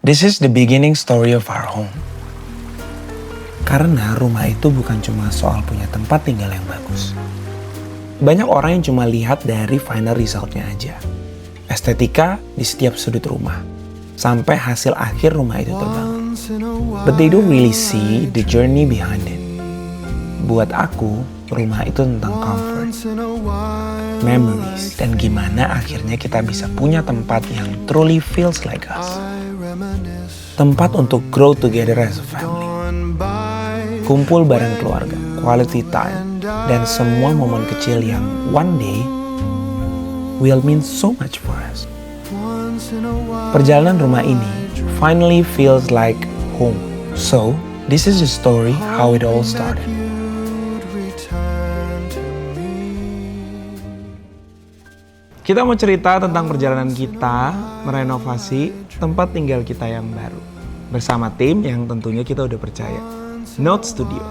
This is the beginning story of our home. Karena rumah itu bukan cuma soal punya tempat tinggal yang bagus. Banyak orang yang cuma lihat dari final resultnya aja. Estetika di setiap sudut rumah. Sampai hasil akhir rumah itu terbangun. But they don't really see the journey behind it. Buat aku, rumah itu tentang comfort, memories, dan gimana akhirnya kita bisa punya tempat yang truly feels like us. Tempat untuk grow together as a family. Kumpul bareng keluarga, quality time, dan semua momen kecil yang one day will mean so much for us. Perjalanan rumah ini finally feels like home. So, this is the story how it all started. Kita mau cerita tentang perjalanan kita merenovasi tempat tinggal kita yang baru. Bersama tim yang tentunya kita udah percaya. Note Studio.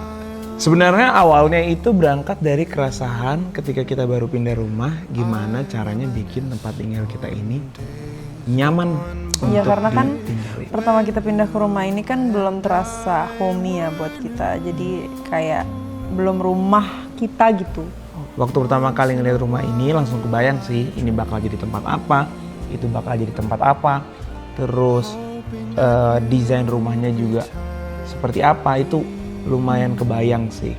Sebenarnya awalnya itu berangkat dari keresahan ketika kita baru pindah rumah. Gimana caranya bikin tempat tinggal kita ini nyaman untuk karena kan ditinggali. pertama kita pindah ke rumah ini kan belum terasa homey ya buat kita. Jadi kayak belum rumah kita gitu. Waktu pertama kali ngeliat rumah ini langsung kebayang sih ini bakal jadi tempat apa, itu bakal jadi tempat apa, terus desain rumahnya juga seperti apa, itu lumayan kebayang sih.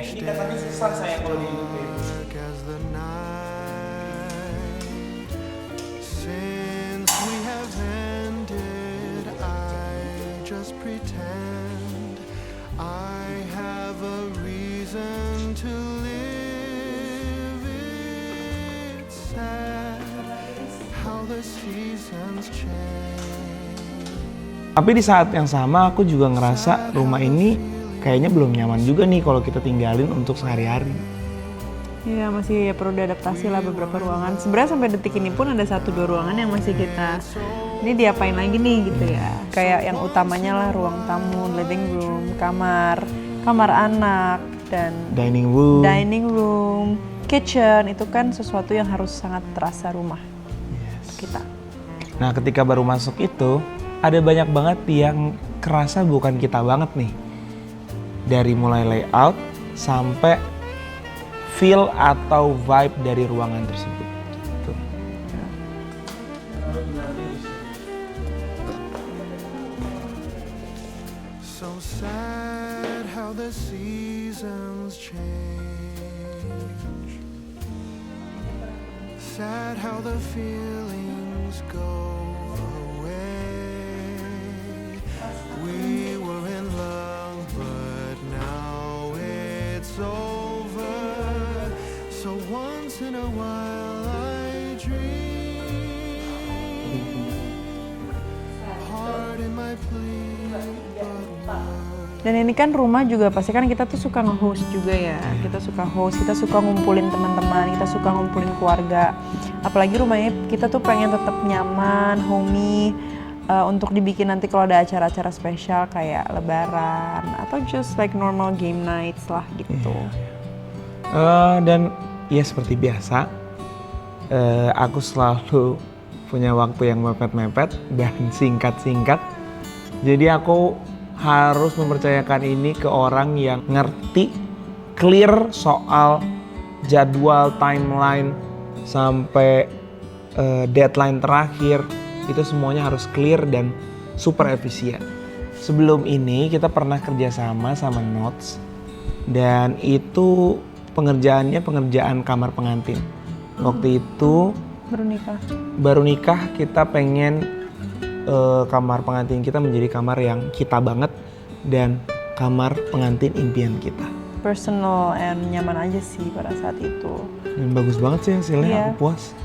Ini katanya susah saya kalau dihidupin. Tapi di saat yang sama aku juga ngerasa rumah ini kayaknya belum nyaman juga nih kalau kita tinggalin untuk sehari-hari. Iya masih perlu diadaptasi lah beberapa ruangan. Sebenarnya sampai detik ini pun ada 1-2 ruangan yang masih kita ini diapain lagi nih gitu ya. Kayak yang utamanya lah ruang tamu, living room, kamar anak dan Dining room, kitchen itu kan sesuatu yang harus sangat terasa rumah kita. Nah ketika baru masuk itu ada banyak banget yang kerasa bukan kita banget nih. Dari mulai layout sampai feel atau vibe dari ruangan tersebut. Gitu. So sad how the seasons change. Sad how the feelings go away. We were in love, but now it's over. So once in a while I dream. Heart in my plea, but Dan ini kan rumah juga pasti kan kita tuh suka nge-host juga ya. Kita suka host, kita suka ngumpulin teman-teman, kita suka ngumpulin keluarga. Apalagi rumahnya kita tuh pengen tetap nyaman, homey, untuk dibikin nanti kalau ada acara-acara spesial kayak lebaran atau just like normal game nights lah gitu. Dan ya seperti biasa, aku selalu punya waktu yang mepet-mepet dan singkat-singkat. Jadi aku harus mempercayakan ini ke orang yang ngerti, clear soal jadwal, timeline, sampai deadline terakhir. Itu semuanya harus clear dan super efisien. Sebelum ini kita pernah kerjasama sama Notes dan itu pengerjaan kamar pengantin. Waktu itu baru nikah kita pengen kamar pengantin kita menjadi kamar yang kita banget dan kamar pengantin impian kita. Personal and nyaman aja sih pada saat itu. Dan bagus banget sih hasilnya, Iya. aku puas.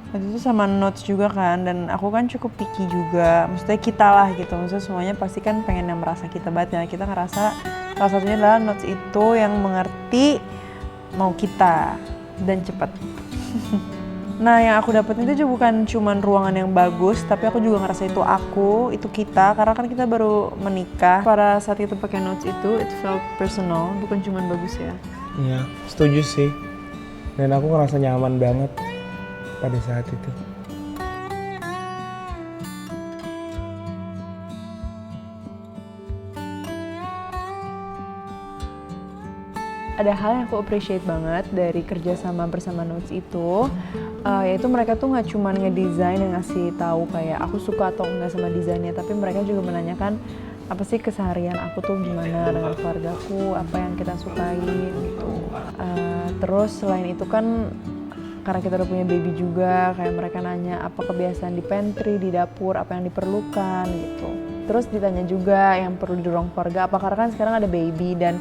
Waktu itu sama Notes juga kan, dan aku kan cukup picky juga. Maksudnya kita lah gitu, maksudnya semuanya pasti kan pengen yang merasa kita banget. Ya kita ngerasa salah satunya adalah Notes itu yang mengerti mau kita dan cepat. Nah, yang aku dapetin itu juga bukan cuman ruangan yang bagus, tapi aku juga ngerasa itu aku, itu kita, karena kan kita baru menikah. Pada saat kita pakai notes itu, it felt personal, bukan cuman bagus ya. Iya, setuju sih. Dan aku ngerasa nyaman banget pada saat itu. Ada hal yang aku appreciate banget dari kerjasama bersama Notes itu, yaitu mereka tuh nggak cuma ngedesain dan ngasih tahu kayak aku suka atau enggak sama desainnya, tapi mereka juga menanyakan apa sih keseharian aku tuh gimana dengan keluargaku, apa yang kita sukai gitu. Terus selain itu kan karena kita udah punya baby juga, kayak mereka nanya apa kebiasaan di pantry, di dapur, apa yang diperlukan gitu. Terus ditanya juga yang perlu didorong keluarga apa, karena kan sekarang ada baby dan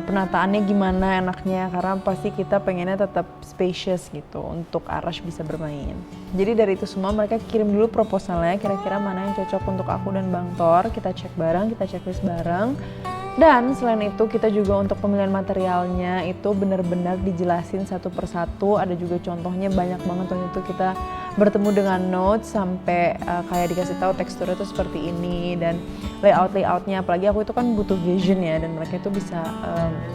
penataannya gimana enaknya, karena pasti kita pengennya tetap spacious gitu untuk Arash bisa bermain. Jadi dari itu semua mereka kirim dulu proposalnya, kira-kira mana yang cocok untuk aku dan Bang Thor, kita cek bareng, kita checklist bareng. Dan selain itu kita juga untuk pemilihan materialnya itu benar-benar dijelasin satu persatu, ada juga contohnya banyak banget. Waktu itu kita bertemu dengan Notes sampai kayak dikasih tahu teksturnya itu seperti ini dan layoutnya, apalagi aku itu kan butuh vision ya, dan mereka itu bisa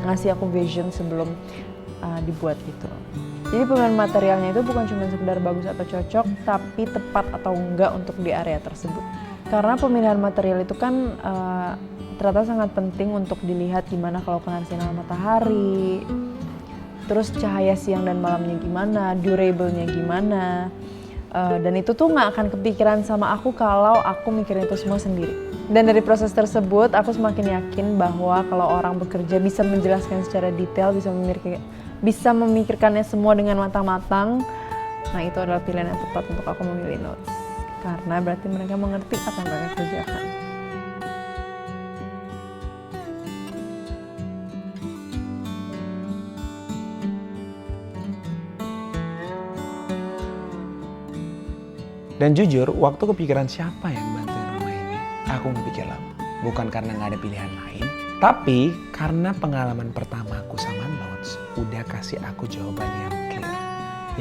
ngasih aku vision sebelum dibuat gitu. Jadi pemilihan materialnya itu bukan cuma sekedar bagus atau cocok, tapi tepat atau enggak untuk di area tersebut. Karena pemilihan material itu kan ternyata sangat penting untuk dilihat gimana kalau kena sinar matahari, terus cahaya siang dan malamnya gimana, durable-nya gimana, dan itu tuh nggak akan kepikiran sama aku kalau aku mikirin itu semua sendiri. Dan dari proses tersebut aku semakin yakin bahwa kalau orang bekerja bisa menjelaskan secara detail, bisa memikirkannya semua dengan matang-matang, nah itu adalah pilihan yang tepat untuk aku memilih Notes. Karena berarti mereka mengerti apa yang mereka kerjakan. Dan jujur, waktu kepikiran siapa yang bantuin rumah ini, aku nggak pikir lama. Bukan karena nggak ada pilihan lain, tapi karena pengalaman pertamaku sama Notes udah kasih aku jawaban yang clear,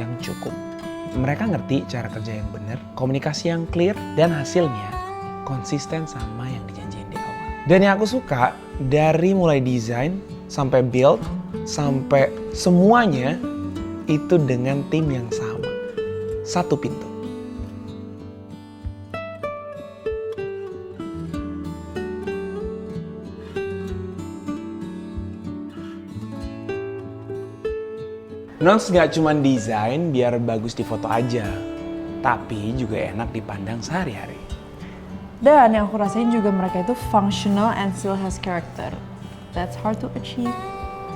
yang cukup. Mereka ngerti cara kerja yang benar, komunikasi yang clear, dan hasilnya konsisten sama yang dijanjiin di awal. Dan yang aku suka, dari mulai desain, sampai build, sampai semuanya itu dengan tim yang sama. Satu pintu. Notes gak cuma desain biar bagus di foto aja, tapi juga enak dipandang sehari-hari. Dan yang aku rasain juga mereka itu functional and still has character. That's hard to achieve.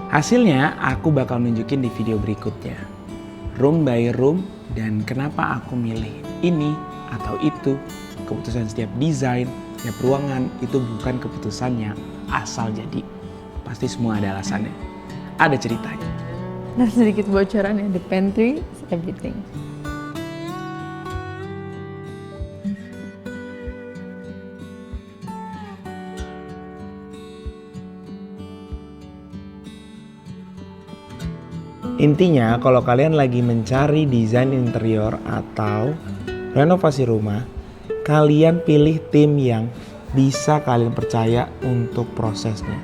Hasilnya aku bakal nunjukin di video berikutnya. Room by room dan kenapa aku milih ini atau itu. Keputusan setiap desain, setiap ruangan itu bukan keputusan yang asal jadi. Pasti semua ada alasannya. Ada ceritanya. Dan sedikit bocoran ya, the pantry is everything. Intinya kalau kalian lagi mencari desain interior atau renovasi rumah, kalian pilih tim yang bisa kalian percaya untuk prosesnya,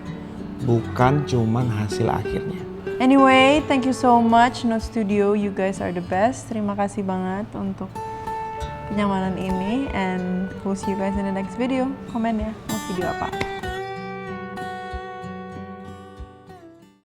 bukan cuman hasil akhirnya. Anyway, thank you so much Note Studio, you guys are the best. Terima kasih banget untuk kenyamanan ini, and we'll see you guys in the next video. Komen ya, mau video apa.